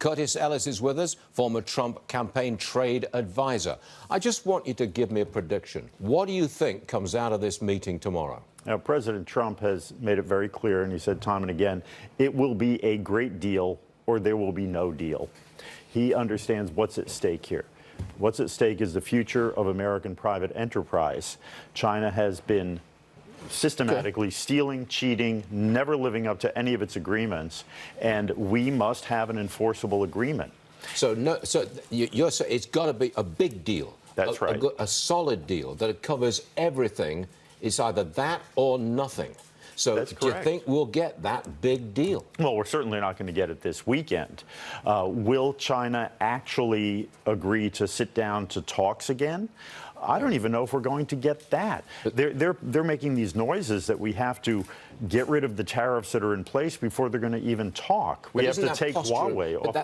Curtis Ellis is with us, former Trump campaign trade advisor. I just want you to give me a prediction. What do you think comes out of this meeting tomorrow? Now, President Trump has made it very clear, and he said time and again, it will be a great deal or there will be no deal. He understands what's at stake here. What's at stake is the future of American private enterprise. China has been systematically stealing, cheating, never living up to any of its agreements, and we must have an enforceable agreement. So, you're saying it's got to be a big deal. That's right. A solid deal that it covers everything. It's either that or nothing. So do you think we'll get that big deal? Well, we're certainly not going to get it this weekend. Will China actually agree to sit down to talks again? I don't even know if we're going to get that. They're making these noises that we have to get rid of the tariffs that are in place before they're going to even talk. We have to take Huawei off.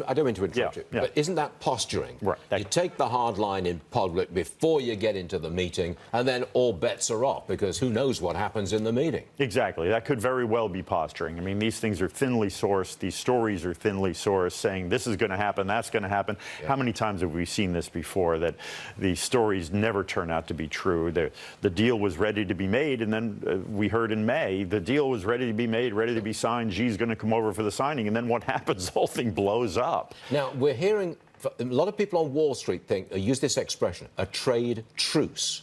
I don't mean to interrupt you, but isn't that posturing? Right. You take the hard line in public before you get into the meeting, and then all bets are off, because who knows what happens in the meeting. Exactly. That could very well be posturing. I mean, these things are thinly sourced. These stories are thinly sourced, saying this is going to happen, that's going to happen. Yeah. How many times have we seen this before, that the stories never turn out to be true? The deal was ready to be made, and then we heard in May, the deal was ready to be made, ready to be signed. Xi's going to come over for the signing, and then what happens? The whole thing blows up. Now, we're hearing a lot of people on Wall Street use this expression, a trade truce,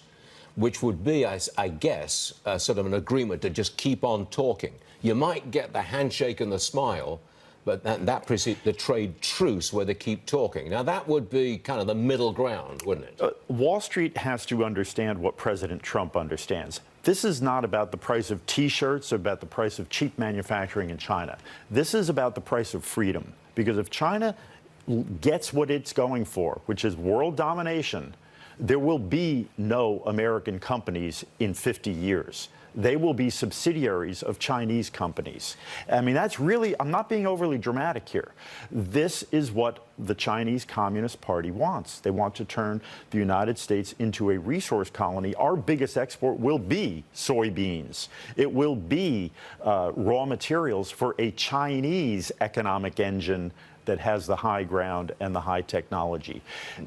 which would be, I guess, sort of an agreement to just keep on talking. You might get the handshake and the smile, but that precedes the trade truce where they keep talking. Now, that would be kind of the middle ground, wouldn't it? Wall Street has to understand what President Trump understands. This is not about the price of T-shirts or about the price of cheap manufacturing in China. This is about the price of freedom. Because if China gets what it's going for, which is world domination, there will be no American companies in 50 years. They will be subsidiaries of Chinese companies. I mean, that's really, I'm not being overly dramatic here. This is what the Chinese Communist Party wants. They want to turn the United States into a resource colony. Our biggest export will be soybeans. It will be raw materials for a Chinese economic engine that has the high ground and the high technology.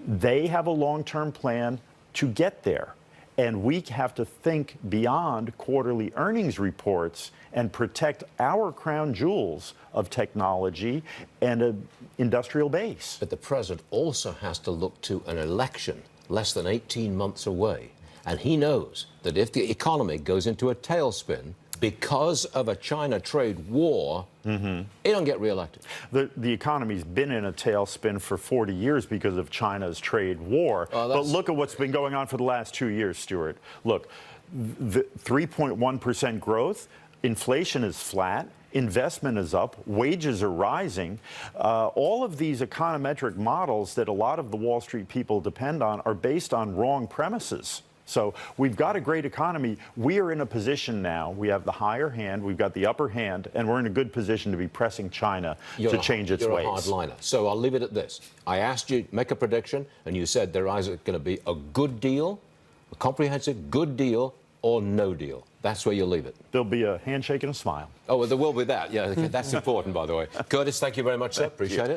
They have a long-term plan to get there. And we have to think beyond quarterly earnings reports and protect our crown jewels of technology and an industrial base. But the president also has to look to an election less than 18 months away. And he knows that if the economy goes into a tailspin because of a China trade war, he don't get reelected. The economy's been in a tailspin for 40 years because of China's trade war. But look at what's been going on for the last 2 years, Stuart. Look, the 3.1% growth, inflation is flat, investment is up, wages are rising. All of these econometric models that a lot of the Wall Street people depend on are based on wrong premises. So we've got a great economy. We are in a position now. We have the higher hand. We've got the upper hand. And we're in a good position to be pressing China to change its ways. You're a hardliner. So I'll leave it at this. I asked you to make a prediction, and you said there is going to be a good deal, a comprehensive good deal, or no deal. That's where you'll leave it. There'll be a handshake and a smile. Oh, well, there will be that. Yeah, okay, that's important, by the way. Curtis, thank you very much, sir. Appreciate it.